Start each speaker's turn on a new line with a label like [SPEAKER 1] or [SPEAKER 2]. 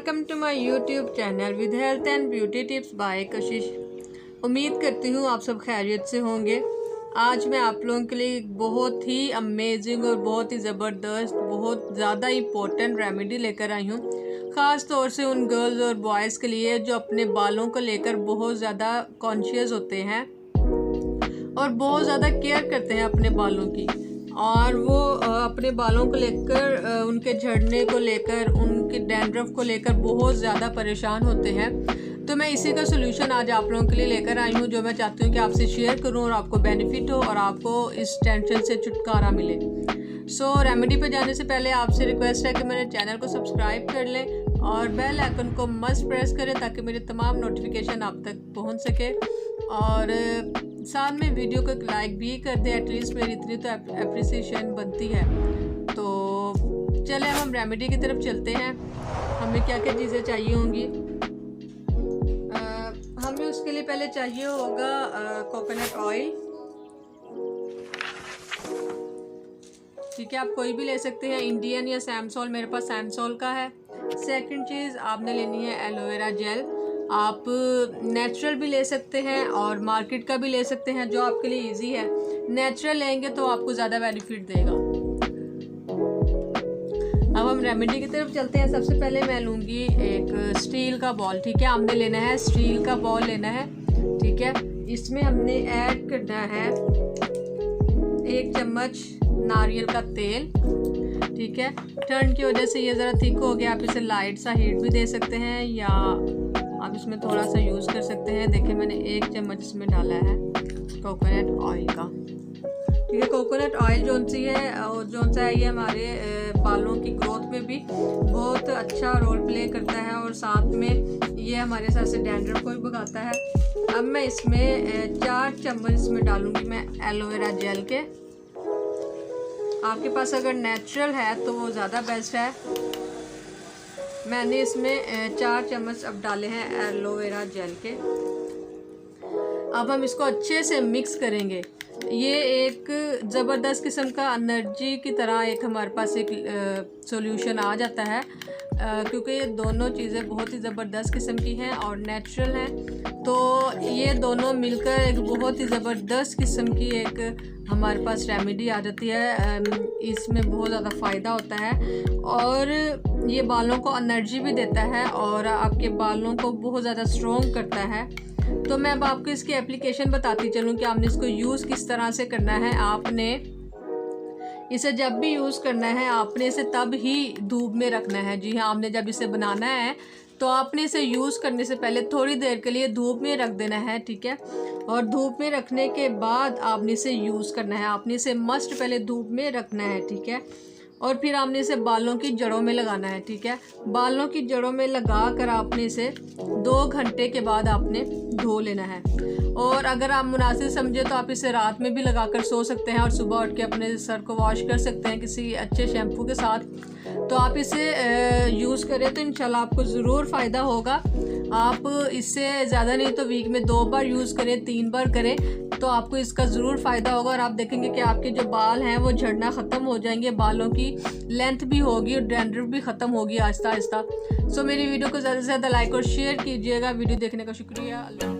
[SPEAKER 1] Welcome to my YouTube channel with health and beauty tips by Kashish. उम्मीद करती हूँ आप सब खैरियत से होंगे। आज मैं आप लोगों के लिए एक बहुत ही अमेजिंग और बहुत ही ज़बरदस्त, बहुत ज़्यादा इम्पोर्टेंट रेमेडी लेकर आई हूँ, ख़ास तौर से उन गर्ल्स और बॉयज़ के लिए जो अपने बालों को लेकर बहुत ज़्यादा कॉन्शियस होते हैं और बहुत ज़्यादा केयर करते हैं अपने बालों की, और वो अपने बालों को लेकर, उनके झड़ने को लेकर, उनके डैंड्रफ को लेकर बहुत ज़्यादा परेशान होते हैं। तो मैं इसी का सोल्यूशन आज आप लोगों के लिए लेकर आई हूँ, जो मैं चाहती हूँ कि आपसे शेयर करूँ और आपको बेनिफिट हो और आपको इस टेंशन से छुटकारा मिले। रेमेडी पे जाने से पहले आपसे रिक्वेस्ट है कि मेरे चैनल को सब्सक्राइब कर लें और बेल आइकन को मस्ट प्रेस करें ताकि मेरे तमाम नोटिफिकेशन आप तक पहुँच सके, और साथ में वीडियो को लाइक भी कर दे, एटलीस्ट मेरी इतनी तो अप्रिसिएशन बनती है। तो चले हम रेमेडी की तरफ चलते हैं। हमें क्या क्या चीज़ें चाहिए होंगी। हमें उसके लिए पहले चाहिए होगा कोकोनट ऑयल। ठीक है, आप कोई भी ले सकते हैं, इंडियन या सैमसोल, मेरे पास सैमसोल का है। सेकंड चीज़ आपने लेनी है एलोवेरा जेल। आप नेचुरल भी ले सकते हैं और मार्केट का भी ले सकते हैं, जो आपके लिए इजी है। नेचुरल लेंगे तो आपको ज़्यादा बेनिफिट देगा। अब हम रेमेडी की तरफ चलते हैं। सबसे पहले मैं लूँगी एक स्टील का बॉल। ठीक है, हमने लेना है स्टील का बॉल लेना है। ठीक है, इसमें हमने ऐड करना है 1 चम्मच नारियल का तेल। ठीक है, ठंड की वजह से ये ज़रा थिक हो गया, आप इसे लाइट सा हीट भी दे सकते हैं या आप इसमें थोड़ा सा यूज़ कर सकते हैं। देखिए मैंने 1 चम्मच इसमें डाला है कोकोनट ऑयल का। ठीक है, कोकोनट ऑयल जो सा है ये हमारे बालों की ग्रोथ में भी बहुत अच्छा रोल प्ले करता है और साथ में ये हमारे साथ से डैंड्रफ को भी भगाता है। अब मैं इसमें 4 चम्मच इसमें डालूँगी मैं एलोवेरा जेल के। आपके पास अगर नेचुरल है तो वो ज़्यादा बेस्ट है। मैंने इसमें 4 चम्मच अब डाले हैं एलोवेरा जेल के। अब हम इसको अच्छे से मिक्स करेंगे। ये एक ज़बरदस्त किस्म का एनर्जी की तरह एक हमारे पास एक सॉल्यूशन आ जाता है, क्योंकि ये दोनों चीज़ें बहुत ही ज़बरदस्त किस्म की हैं और नेचुरल हैं। तो ये दोनों मिलकर एक बहुत ही ज़बरदस्त किस्म की एक हमारे पास रेमेडी आ जाती है। इसमें बहुत ज़्यादा फ़ायदा होता है और ये बालों को एनर्जी भी देता है और आपके बालों को बहुत ज़्यादा स्ट्रॉन्ग करता है। तो मैं अब आपको इसकी एप्लीकेशन बताती चलूँ कि आपने इसको यूज़ किस तरह से करना है। आपने इसे जब भी यूज़ करना है आपने इसे तब ही धूप में रखना है। जी हाँ, आपने जब इसे बनाना है तो आपने इसे यूज़ करने से पहले थोड़ी देर के लिए धूप में रख देना है। ठीक है, और धूप में रखने के बाद आपने इसे यूज़ करना है। आपने इसे मस्ट पहले धूप में रखना है। ठीक है, और फिर आपने इसे बालों की जड़ों में लगाना है। ठीक है, बालों की जड़ों में लगा कर आपने इसे 2 घंटे के बाद आपने धो लेना है। और अगर आप मुनासिब समझे तो आप इसे रात में भी लगाकर सो सकते हैं और सुबह उठ के अपने सर को वॉश कर सकते हैं किसी अच्छे शैम्पू के साथ। तो आप इसे यूज़ करें तो इंशाल्लाह आपको ज़रूर फ़ायदा होगा। आप इससे ज़्यादा नहीं तो वीक में 2 बार यूज़ करें, 3 बार करें, तो आपको इसका ज़रूर फ़ायदा होगा और आप देखेंगे कि आपके जो बाल हैं वो झड़ना ख़त्म हो जाएंगे, बालों की लेंथ भी होगी और डैंड्रफ भी ख़त्म होगी आहिस्ता आहिस्ता। मेरी वीडियो को ज़्यादा से ज़्यादा लाइक और शेयर कीजिएगा। वीडियो देखने का शुक्रिया। अल्लाह।